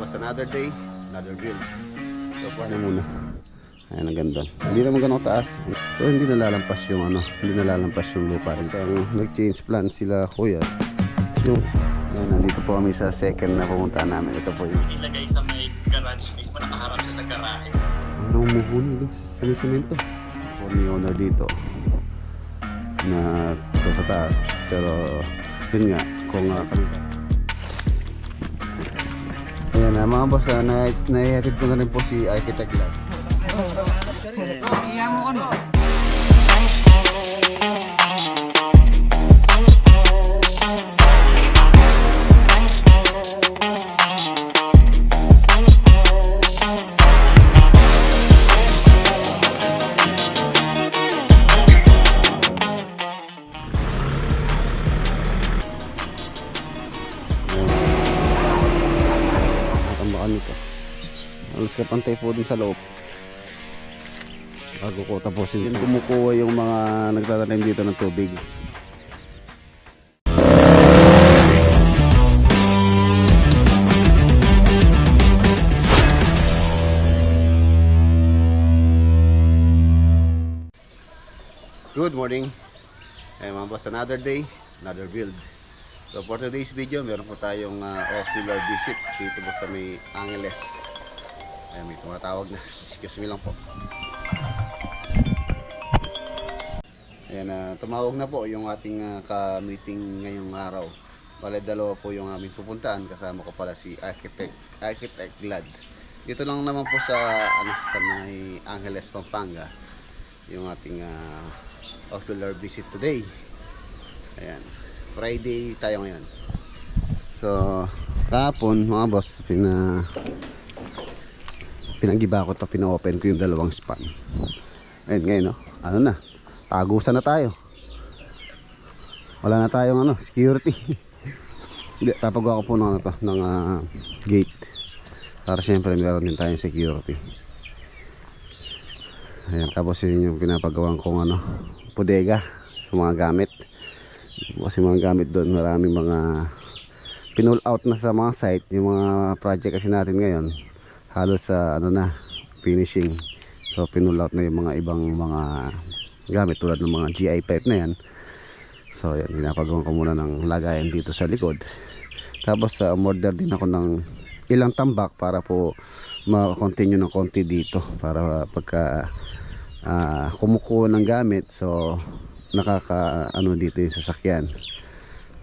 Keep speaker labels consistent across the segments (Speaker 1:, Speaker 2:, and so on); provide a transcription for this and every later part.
Speaker 1: Basta another day, another build. So paano muna. Ayan ang ganda. Hindi naman ganun taas. So hindi nalalampas yung hindi nalalampas yung lupa rin. So nag-change plan sila kuya. Yung nandito po kami sa second na pumunta namin. Ito po yung
Speaker 2: ilagay sa may garage mismo, nakaharap siya sa garahe.
Speaker 1: ano umuhuni din sa semento. Po ni owner dito na ito sa taas. Pero yun nga kung kami. Ayan na mga boss, naihatid ko na rin po si Architect Lab.
Speaker 3: Iya mo ano?
Speaker 1: Tambakan nito. Alas ka pantay po din sa loob. Bago ko tapusin. Yan kumukuha yung mga nagtatanim dito ng tubig. Good morning. Mga boss, another day, another build. So for today's video, meron po tayong ocular visit dito po sa may Angeles. Ayan, may tumatawag na. Excuse me lang po. Ayan, tumawag na po yung ating ka-meeting ngayong araw. Bale, dalawa po yung aming pupuntahan. Kasama ko pala si Architect Glad. Dito lang naman po sa sa may Angeles, Pampanga. Yung ating ocular visit today. Ayan. Friday tayo ngayon. So, kahapon mga boss, pinag-iba ko ito, pina-open ko yung dalawang span. Ayan, ngayon, no? Ano na? Tagusan na tayo. Wala na tayong security. Hindi, tapagawa ko po ng gate. Para siyempre meron din tayong security. Ayan, tapos yun yung pinapagawang kong bodega sa mga gamit. Kasi mga gamit doon, maraming mga pinull out na sa mga site. Yung mga project kasi natin ngayon halos sa finishing. So pinull out na yung mga ibang mga gamit tulad ng mga GI pipe na yan. So yan, pinapagawa ko muna ng lagayan dito sa likod. Tapos order din ako ng ilang tambak para po ma-continue ng konti dito, para pagka kumukuha ng gamit, so nakaka dito yung sasakyan.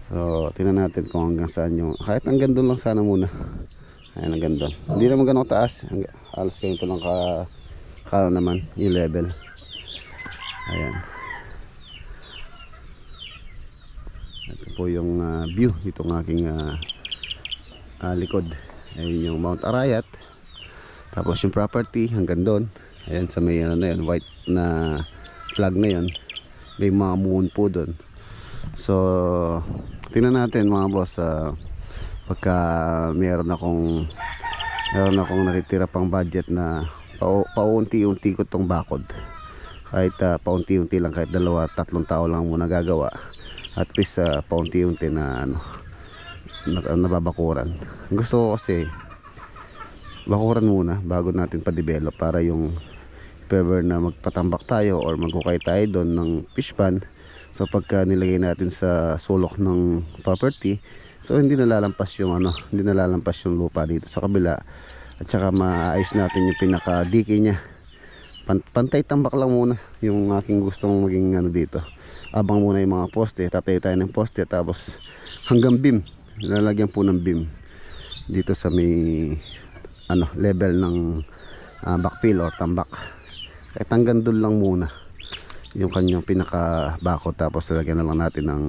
Speaker 1: So tingnan natin kung hanggang saan yung, kahit hanggang doon lang sana muna. Ayan, hanggang doon. Hindi naman ganun taas, halos ganito lang naman yung level. Ayan, ito po yung view itong aking likod. Ayun yung Mount Arayat. Tapos yung property hanggang doon. Ayan sa may na yun, white na flag na yun. May mga moon po doon. So tingnan natin mga boss, pagka meron akong natitira pang budget na paunti-unti ko tong bakod. Kahit paunti-unti lang, kahit 2-3 tao lang muna gagawa. At least paunti-unti na nababakuran. Gusto ko kasi bakuran muna bago natin pa-develop, para yung if ever na magpatambak tayo or maghukay tayo doon ng fish pan, so pagka nilagay natin sa sulok ng property, so hindi nalalampas yung hindi nalalampas yung lupa dito sa kabila, at saka maayos natin yung pinaka-dike niya. Pantay tambak lang muna yung aking gustong maging dito. Abang muna yung mga poste, tatayo tayo ng poste, tapos hanggang beam, lalagyan po ng beam dito sa may level ng backfill or tambak. Kahit hanggang doon lang muna yung kanyang pinaka bakod, tapos lalagyan na lang natin ng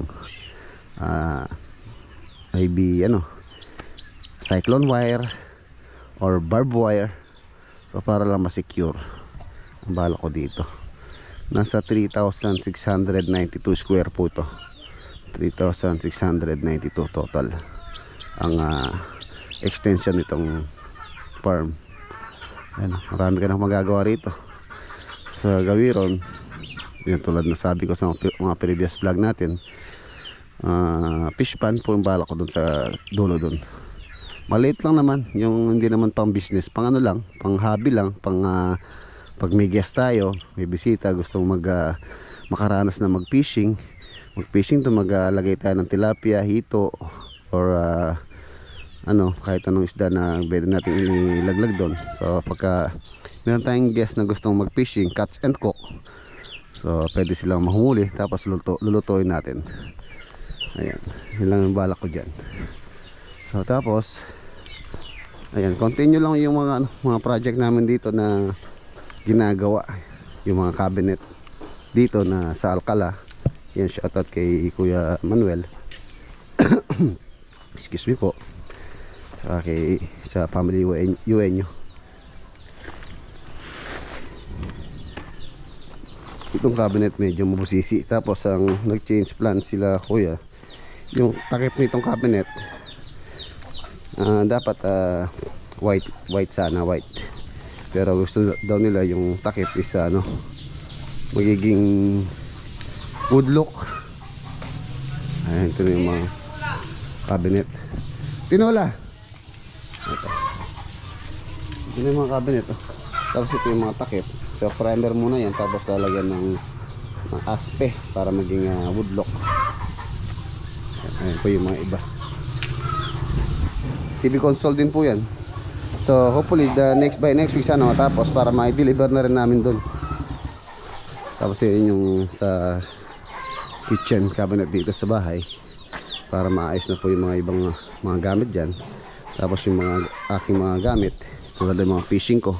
Speaker 1: maybe cyclone wire or barbed wire, so para lang ma-secure ang bala ko dito. Nasa 3,692 square po ito. 3,692 total ang extension nitong farm. Ayan, marami ka nang magagawa rito sa Gawiron. Yan, tulad na sabi ko sa mga previous vlog natin, fish pan po yung balak ko dun sa dulo dun. Maliit lang naman, yung hindi naman pang business, pang ano lang, pang hobby lang, pang pag may guest tayo, may bisita, gusto makaranas na mag-fishing. Mag-fishing to, maglagay tayo ng tilapia, hito, or kahit anong isda na pwede natin ilaglag doon. So pagka meron tayong guest na gustong mag-fishing, catch and cook, so pwede silang mahuli, tapos lulutuin natin. Ayan, yun lang yung balak ko dyan. So tapos ayan, continue lang yung mga project namin dito na ginagawa. Yung mga cabinet dito na sa Alcala. Yan, shoutout kay Kuya Manuel. Excuse me po. Sa family UN nyo. Itong cabinet medyo mabusisi. Tapos ang nag-change plan sila kuya, yung takip nitong cabinet dapat white sana, white. Pero gusto daw nila yung takip is magiging wood look. Ayan, ito na yung mga cabinet. Tinola, ito na yung mga cabinet, oh. Tapos ito yung mga takip. So primer muna yan, tapos lalagyan ng aspe para maging wood look. Ayan po yung mga iba. TV console din po yan. So hopefully by next week sana matapos para ma-deliver na rin namin doon. Tapos yun yung sa kitchen cabinet dito sa bahay, para maayos na po yung mga ibang mga gamit dyan. Tapos yung aking mga gamit tulad ng mga fishing ko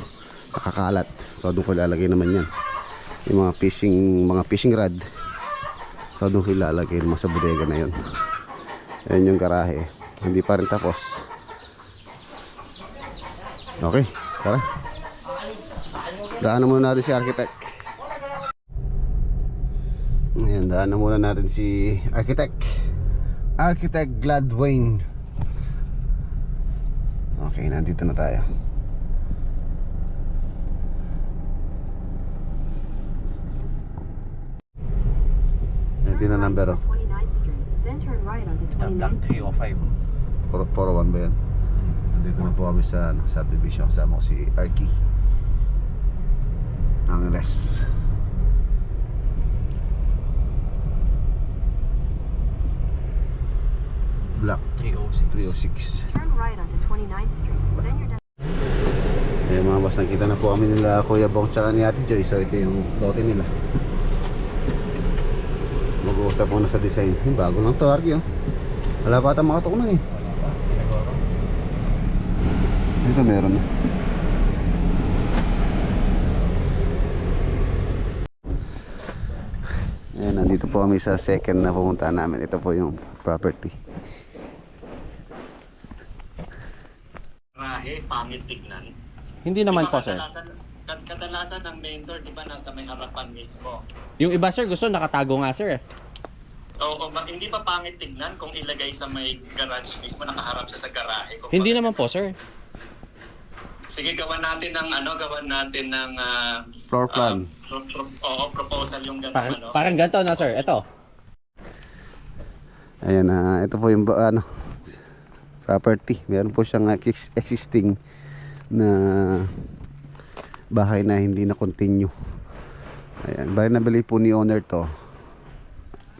Speaker 1: nakakalat, so doon ko ilalagay naman yan. Yung mga fishing rod, so doon ko ilalagay naman sa bodega na yun. Ayan yung garahe, hindi pa rin tapos. Okay, tara. Daanan muna natin si architect. Ayan, daanan muna natin si Architect Gladwayne. Okay, nandito na tayo. Nandito na number, oh.
Speaker 3: 29th Street, then turn right onto 29th Street.
Speaker 2: 305.
Speaker 1: 401 ba yan? Nandito na po kami sa subdivision. Kasama ko si Arky Angeles. Block 306.
Speaker 3: Turn right onto 29th Street, then you're done.
Speaker 1: Mga boss, nakita na po kami nila Kuya Bong tsaka ni Ate Joy. So ito yung lote nila. Mag-uusap muna sa design. Yung bago lang to, Arky, oh. Wala pa ata makatukunan eh. Ito meron na. Ayan, nandito po kami sa second na pumuntahan namin. Ito po yung property.
Speaker 2: Garahe, pangit tignan.
Speaker 4: Hindi naman po, sir.
Speaker 2: Kadalasan ng main door, di ba, nasa may harapan mismo.
Speaker 4: Yung iba, sir, gusto nakatago nga, sir.
Speaker 2: Oo, hindi pa pangit tignan kung ilagay sa may garage mismo, nakaharap siya sa garahe.
Speaker 4: Hindi naman po, sir.
Speaker 2: Sige, gawan natin ng
Speaker 1: Floor plan.
Speaker 2: proposal yung gano'n.
Speaker 4: Parang ganito na, sir. Ito.
Speaker 1: Ayan, ito po yung property. Meron po siyang existing na bahay na hindi na continue. Ayan, bali nabili po ni owner to,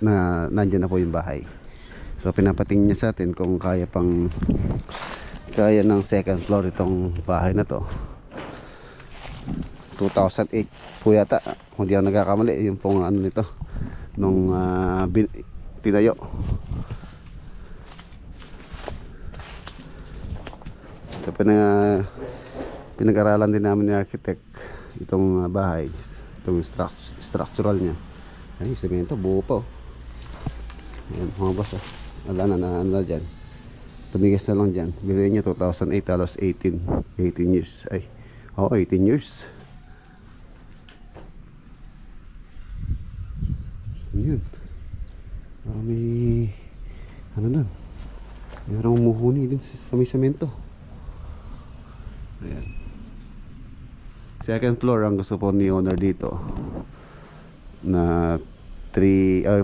Speaker 1: na nandyan na po yung bahay. So pinapatingin niya sa atin kung kaya ng second floor itong bahay na to. 2008 po yata, kung di ako nagkakamali, yung pong nito nung tinayo. So pinag-aralan din namin ni architect itong bahay, itong structural niya. Ay, semento, buo pa, oh. Ayan, mga boss, oh. Wala na dyan. Tumigas na lang dyan. Bilhin niya 2008, halos 18 years. Ay, 18 years. Yun. May nun. Mayroong umuhuni din sa may semento. Ayan. Second floor ang gusto po ni owner dito, na 4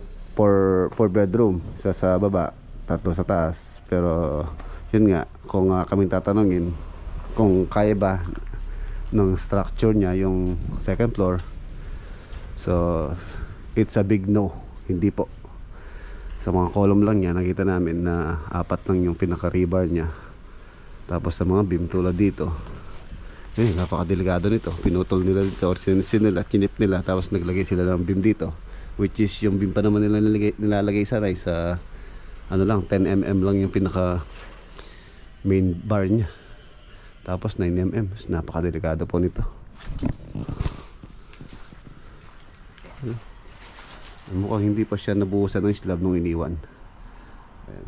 Speaker 1: bedroom, isa sa baba, 3 sa taas. Pero Yun nga, kung kaming tatanungin kung kaya ba ng structure niya yung second floor. So it's a big no. Hindi po. Sa mga column lang niya, nakita namin na 4 lang yung pinaka rebar niya. Tapos sa mga beam tulad dito, napakadelikado nito. Pinutol nila dito or sinila, chinip nila, tapos naglagay sila ng beam dito, which is yung beam pa naman nila nilalagay sana sa ano lang, 10mm lang yung pinaka main bar niya. Tapos 9mm. Napakadelikado po nito. Mukhang hindi pa siya nabuhusan ng slab nung iniwan. Ayan.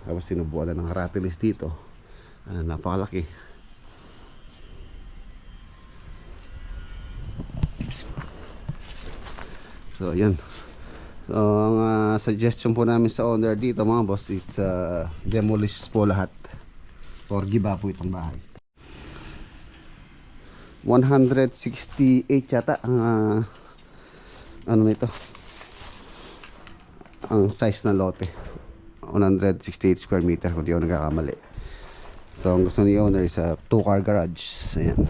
Speaker 1: Tapos sinubuan na ng ratilis dito. Napakalaki. So ayan. So ang suggestion po namin sa owner dito mga boss, it's demolish po lahat or give up po itong bahay. 168 yata ang ano nito, ang size ng lote. 168 square meter kung di ako nagkakamali. So ang gusto ni owner is a 2-car garage. Ayan.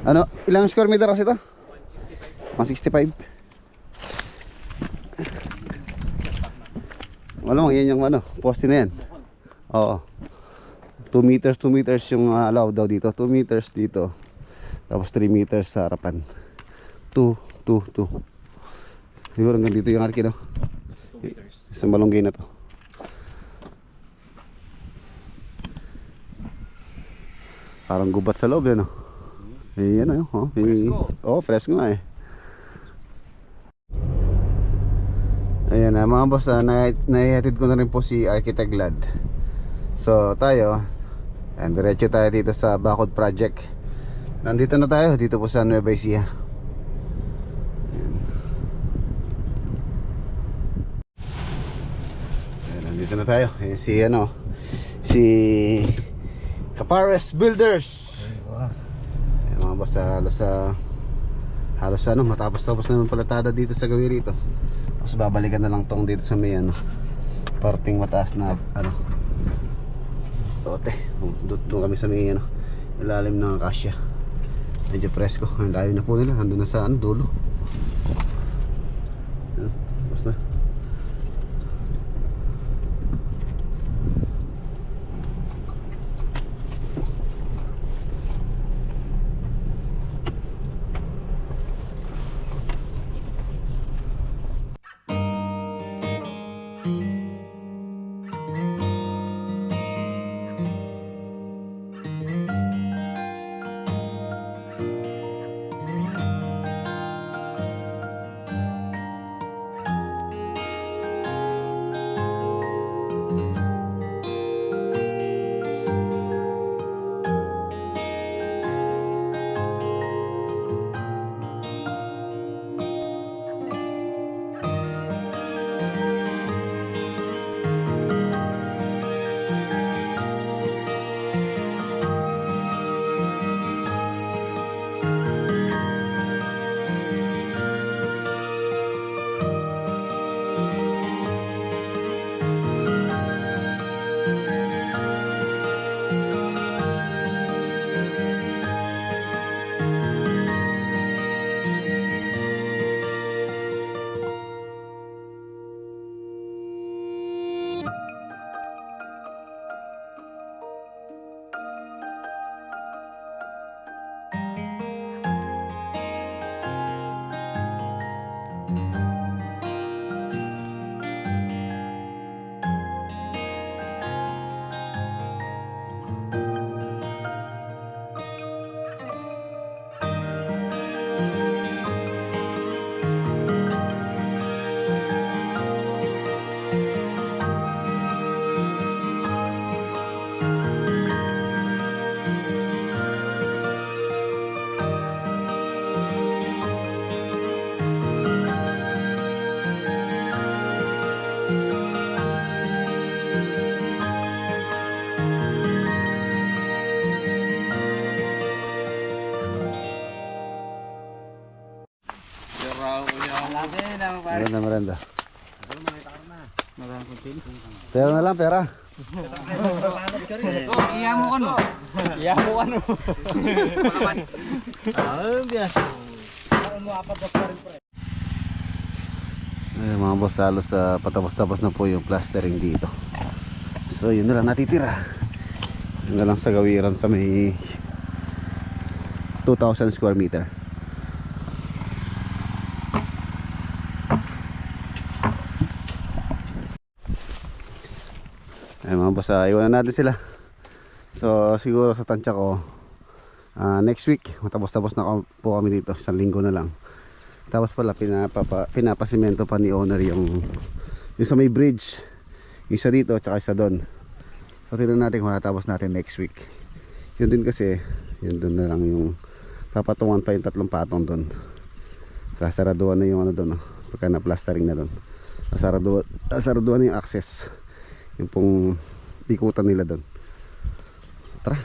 Speaker 1: Ano, ilang square meter kasi ito? 165. Wala, yan yung ano, poste na yan. Oo. 2 meters yung allowed daw dito. 2 meters dito. Tapos 3 meters sa harapan. 2. Siguro hanggang dito yung arki, no? 2 meters. Sa malunggay na to. Parang gubat sa loob yan, no? Eh, ano yun, oh. Fresco. Oh, fresco nga eh. Ayan na mga boss, naihatid ko na rin po si Architect Glad. So tayo, and diretso tayo dito sa Bacod Project. Nandito na tayo, dito po sa Nueva Ecija. Ayan, nandito na tayo. Ayan, si Capares Builders. Ayan mga boss, halos matapos na yung palatada dito sa gawin rito. Tapos babalikan na lang tong dito sa may parting mataas na lote. Doon kami sa may ilalim ng akasya. Medyo presko. Ang layo na po nila. Andun na sa dulo. Tapos na. Maranda. Pera na lang, pera.
Speaker 5: Iya mo ano? Iya mo ano?
Speaker 1: Ay, mga boss, halos patapos-tapos na po yung plastering dito. So yun na lang natitira. Yun na lang sa gawiran sa may 2,000 square meter. Ay mga boss, iwanan natin sila. So siguro sa tansya ko next week matapos-tapos na po kami dito. Isang linggo na lang. Tapos pala pinapasimento pa ni owner yung sa may bridge, yung isa dito at saka isa doon. So tignan natin kung matapos natin next week. Yun din kasi yun doon na lang yung papatungan pa yung 3 patong doon. Sasaraduan na yung ano doon, pagka na plastering na doon. Sasaraduan na yung access, yung pong ikutan nila doon. So tara.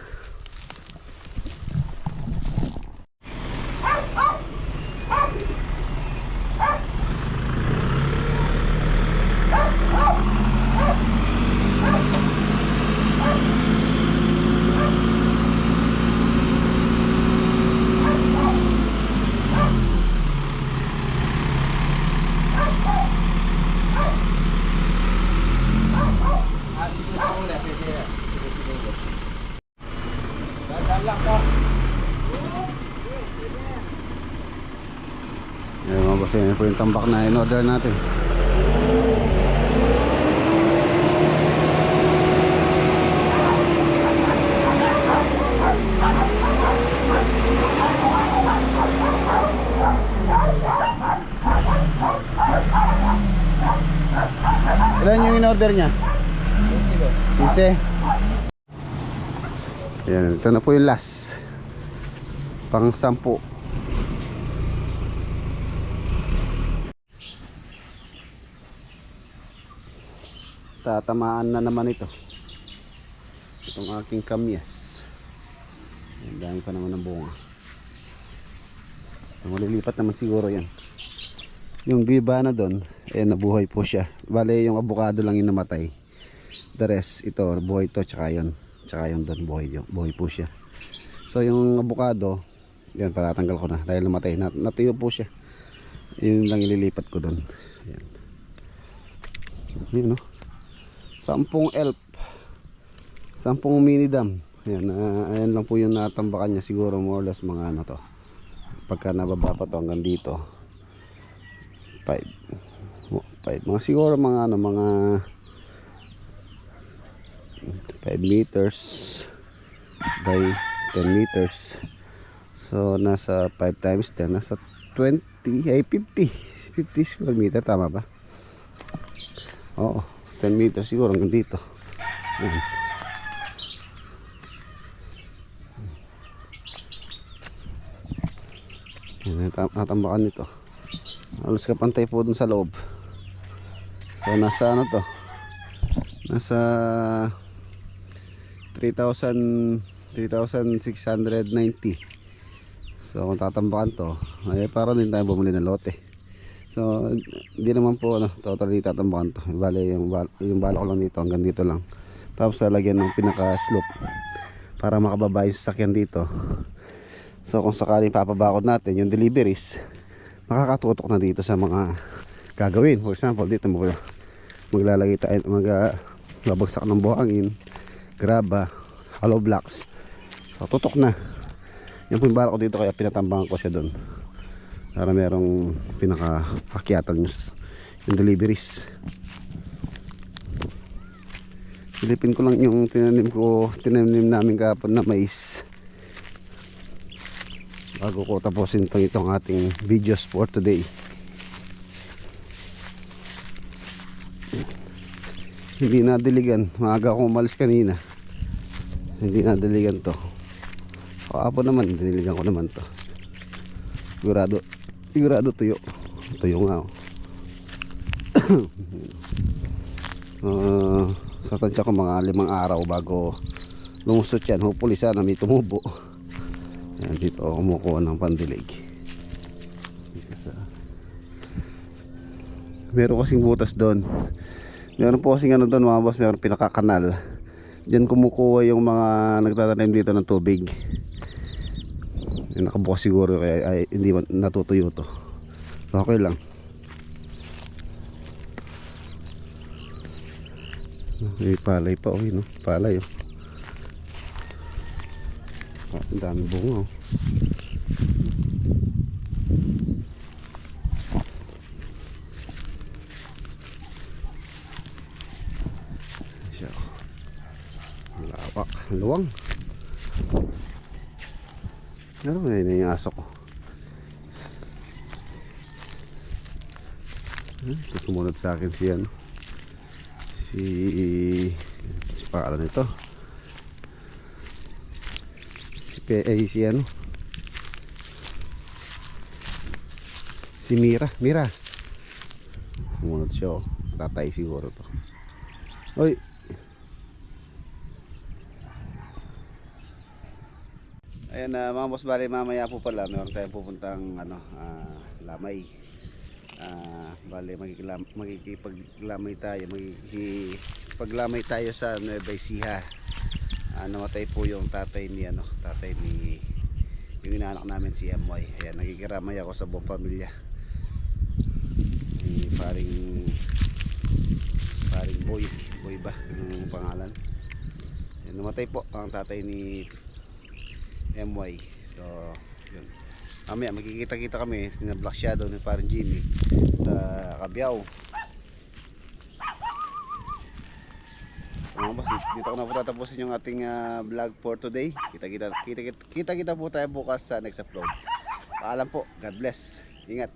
Speaker 1: Ayan mga boss, yan po yung tambak na in-order natin. Ilan yung in-order niya? 15. Ayan, ito na po yung last. Pang 10. Tatamaan na naman ito itong aking kamyas. Ang dami pa naman ng bunga. Malilipat naman siguro yan. Yung guibana doon nabuhay po siya. Bale yung avocado lang yung namatay. The rest ito buhay to, tsaka yun doon buhay po siya. So yung avocado yan patatanggal ko na dahil namatay, natuyo po siya. Yun lang ililipat ko doon. Yan. Yun no, 10 elf, 10 mini dam. Ayan, ayan lang po yung natambakan niya. Siguro more or less mga ano to, pagka nababa pa to hanggang dito 5 mga siguro mga ano, mga 5 meters by 10 meters. So nasa 5 times 10 nasa 20 ay 50 square meter, tama ba? Oo, 10 meters siguro hanggang dito. Natambakan nito. Halos kapantay po dun sa loob. So nasa ano to? Nasa 3,690. So kung tatambakan to, ay para din tayo bumili ng lote. So hindi naman po ano, totally tatambakan to. Bale yung bala ko lang dito hanggang dito lang. Tapos lalagyan ng pinaka slope para makababa yung sasakyan dito. So kung sakaling papabakod natin yung deliveries, makakatutok na dito sa mga gagawin. For example, dito maglalagay tayo, magbabagsak ng buhangin, graba, hollow blocks. So tutok na. Yan po yung bala ko dito, kaya pinatambangan ko siya doon para merong pinaka-akyatan yung deliveries. Silipin ko lang yung tinanim namin kahapon na mais bago ko tapusin itong ating videos for today. Hindi nadiligan, maaga akong umalis kanina, hindi nadiligan to. Kahapon naman diniligan ko naman to. Sigurado tuyo nga sa tansya ko mga 5 araw bago lumusot yan. Hopefully sana may tumubo. Yan, dito ako kumukuha ng pandilig. Meron kasing butas doon Meron po kasing ano doon mga boss, meron pinakakanal. Diyan kumukuha yung mga nagtatanim dito ng tubig. Yung nakabukas siguro kaya ay, hindi natutuyo to. Okay lang. May palay pa, no? Palay, oh. Oh, ang dami bunga, oh. Siya, oh. Lawak, luwang. Ano ba yun yung aso ko? Ito sumunod sa akin si ano, si pangalan nito, si ano, si Mira sumunod siya, oh. Tatay siguro to. Oy, ayan na mga boss, bali mamaya po pala meron tayong pupuntang ano, Lamay. Bali magkikipaglamay tayo sa Nueva Ecija. Namatay po yung tatay ni ano, yung inaanak namin si MY. Ayan, nakikiramay ako sa buong pamilya. Ni paring boy ba yung pangalan. Ayan, namatay po ang tatay ni MY. So yun, mamaya magkikita-kita kami sa Black Shadow ni parang Jimmy sa Cabiao. Mga boss, dito ko na po tatapusin yung ating vlog for today. Kita po tayo bukas sa next upload. Paalam po, God bless, ingat.